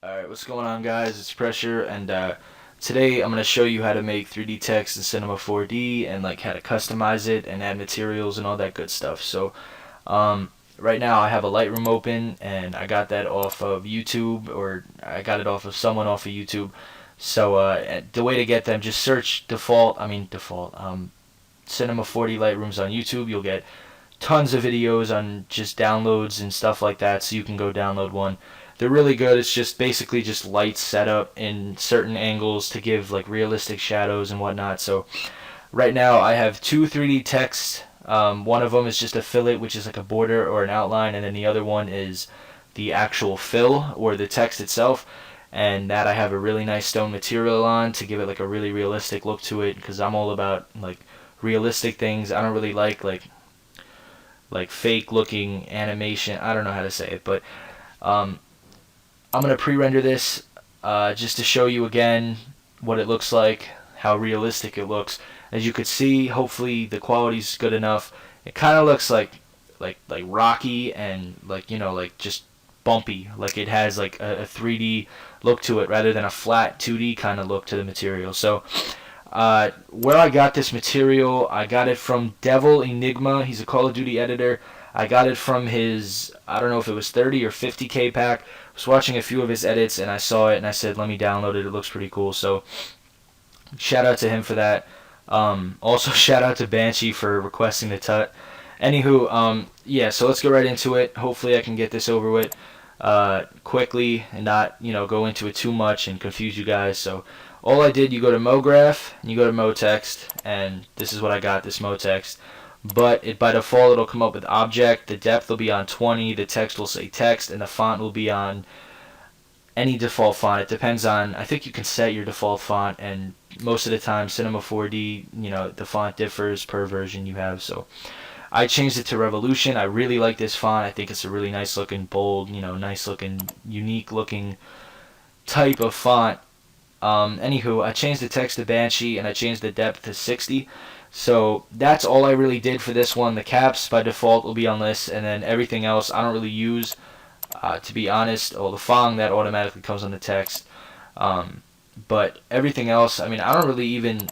Alright, what's going on, guys? It's Pressure, and today I'm going to show you how to make 3D text in Cinema 4D and like how to customize it and add materials and all that good stuff. So right now I have a Lightroom open, and I got that off of YouTube, or I got it off of someone off of YouTube. So the way to get them, just search Cinema 4D Lightrooms on YouTube. You'll get tons of videos on just downloads and stuff like that, so you can go download one. They're really good. It's just basically just lights set up in certain angles to give like realistic shadows and whatnot. So right now I have two 3D texts. One of them is just a fillet, which is like a border or an outline, and then the other one is the actual fill or the text itself. And that I have a really nice stone material on to give it like a really realistic look to it, because I'm all about like realistic things. I don't really like fake looking animation. I don't know how to say it, but I'm going to pre-render this just to show you again what it looks like, how realistic it looks. As you could see, hopefully the quality's good enough. It kind of looks like rocky and like just bumpy. Like it has like a 3D look to it rather than a flat 2D kind of look to the material. So where I got this material, I got it from Devil Enigma. He's a Call of Duty editor. I got it from his, I don't know if it was 30 or 50K pack. I was watching a few of his edits and I saw it and I said, let me download it. It looks pretty cool. So shout out to him for that. Also shout out to Banshee for requesting the tut. Anywho, yeah, so let's get right into it. Hopefully I can get this over with quickly and not, go into it too much and confuse you guys. So all I did, you go to MoGraph and you go to MoText, and this is what I got, this MoText. But by default it'll come up with object. The depth will be on 20, the text will say text, and the font will be on any default font. It depends on, I think you can set your default font, and most of the time Cinema 4D, the font differs per version you have. So I changed it to Revolution. I really like this font. I think it's a really nice looking, bold, nice looking, unique looking type of font. Anywho, I changed the text to Banshee and I changed the depth to 60. So that's all I really did for this one. The caps by default will be on this, and then everything else I don't really use, to be honest. Or the font that automatically comes on the text. But everything else, I mean, I don't really even,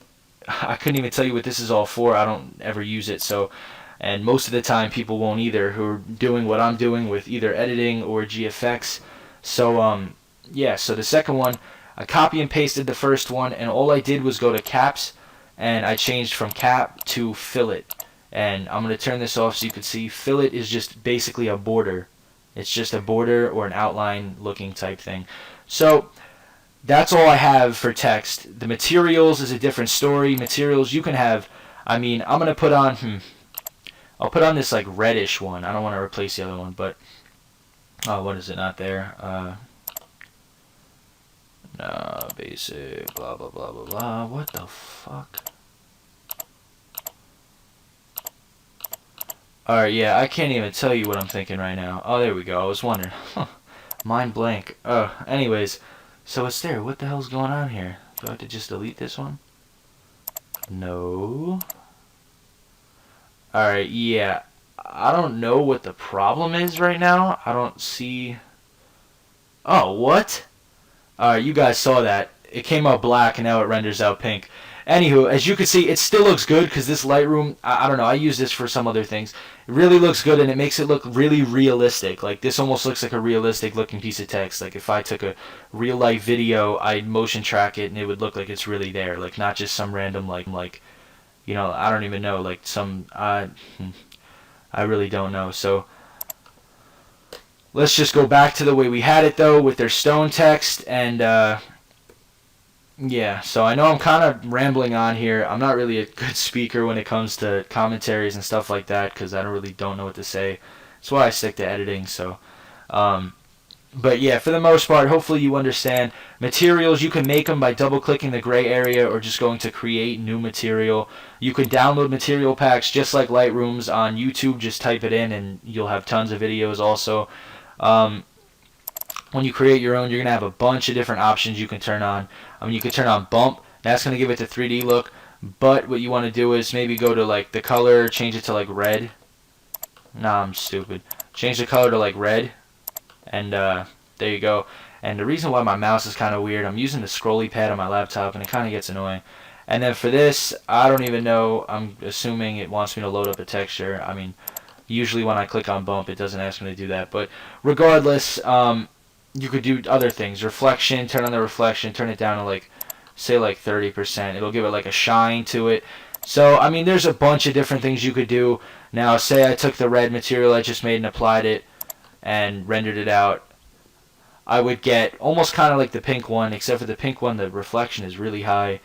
I couldn't even tell you what this is all for. I don't ever use it. So, and most of the time people won't either, who are doing what I'm doing with either editing or GFX. So yeah, so the second one, I copy and pasted the first one, and all I did was go to caps, and I changed from cap to fillet. And I'm going to turn this off so you can see. Fillet is just basically a border. It's just a border or an outline looking type thing. So that's all I have for text. The materials is a different story. Materials you can have, I mean, I'm going to put on, I'll put on this like reddish one. I don't want to replace the other one, but, oh, what is it, not there? No, basic, blah, blah, blah, blah, blah. What the fuck? Alright, yeah, I can't even tell you what I'm thinking right now. Oh, there we go. I was wondering. Huh. Mind blank. Anyways, so it's there. What the hell's going on here? Do I have to just delete this one? No. Alright, yeah. I don't know what the problem is right now. I don't see... Oh, what? Alright, you guys saw that. It came out black and now it renders out pink. Anywho, as you can see, it still looks good because this Lightroom, I don't know, I use this for some other things. It really looks good and it makes it look really realistic. Like, this almost looks like a realistic looking piece of text. Like, if I took a real life video, I'd motion track it and it would look like it's really there. Like, not just some random, I don't even know, like some, I really don't know. So let's just go back to the way we had it, though, with their stone text. And yeah, so I know I'm kind of rambling on here. I'm not really a good speaker when it comes to commentaries and stuff like that, because I don't know what to say. That's why I stick to editing. So but yeah, for the most part, hopefully you understand. Materials, you can make them by double clicking the gray area or just going to create new material. You can download material packs just like Lightroom's on YouTube. Just type it in and you'll have tons of videos also. When you create your own, you're going to have a bunch of different options you can turn on. You can turn on bump. That's going to give it the 3D look. But what you want to do is maybe go to like the color, change it to like red. Nah, I'm stupid. Change the color to like red. And there you go. And the reason why my mouse is kind of weird, I'm using the scrolly pad on my laptop, and it kind of gets annoying. And then for this, I don't even know. I'm assuming it wants me to load up a texture. I mean, usually when I click on bump, it doesn't ask me to do that. But regardless, you could do other things. Reflection, turn on the reflection, turn it down to like, say like 30%. It'll give it like a shine to it. So, I mean, there's a bunch of different things you could do. Now, say I took the red material I just made and applied it and rendered it out. I would get almost kind of like the pink one, except for the pink one, the reflection is really high.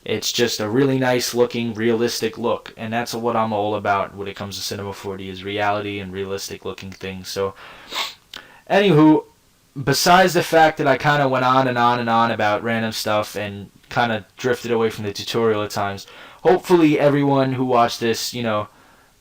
It's just a really nice looking, realistic look. And that's what I'm all about when it comes to Cinema 4D, is reality and realistic looking things. So, anywho, besides the fact that I kind of went on and on and on about random stuff and kind of drifted away from the tutorial at times, hopefully everyone who watched this, you know,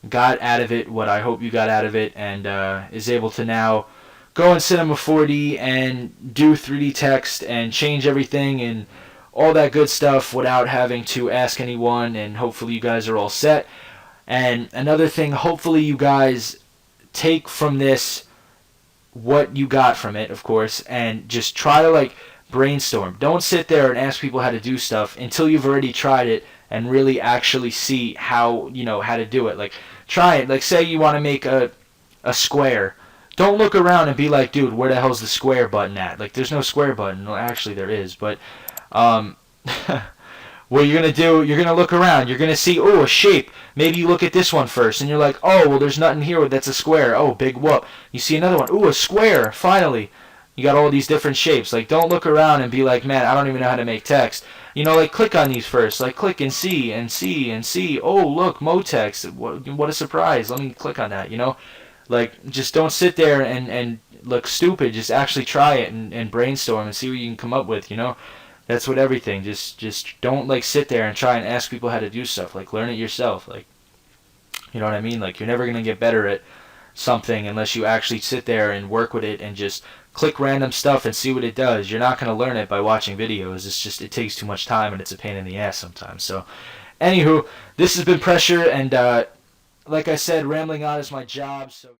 got out of it what I hope you got out of it, and is able to now go in Cinema 4D and do 3D text and change everything and all that good stuff without having to ask anyone. And hopefully you guys are all set. And another thing, hopefully you guys take from this what you got from it, of course, and just try to like brainstorm. Don't sit there and ask people how to do stuff until you've already tried it and really actually see how, you know, how to do it. Like, try it. Like, say you want to make a square. Don't look around and be like, dude, where the hell's the square button at? Like, there's no square button. Well, actually there is, but what you're going to do, you're going to look around. You're going to see, oh, a shape. Maybe you look at this one first, and you're like, oh, well, there's nothing here that's a square. Oh, big whoop. You see another one. Ooh, a square. Finally. You got all these different shapes. Like, don't look around and be like, man, I don't even know how to make text. You know, like, click on these first. Like, click and see, and see, and see. Oh, look, Motex. What a surprise. Let me click on that, you know? Like, just don't sit there and look stupid. Just actually try it and brainstorm and see what you can come up with, you know? That's what everything. Just don't, like, sit there and try and ask people how to do stuff. Like, learn it yourself. Like, you know what I mean? Like, you're never going to get better at something unless you actually sit there and work with it and just click random stuff and see what it does. You're not going to learn it by watching videos. It's just, it takes too much time and it's a pain in the ass sometimes. So, anywho, this has been Pressure, and like I said, rambling on is my job. So.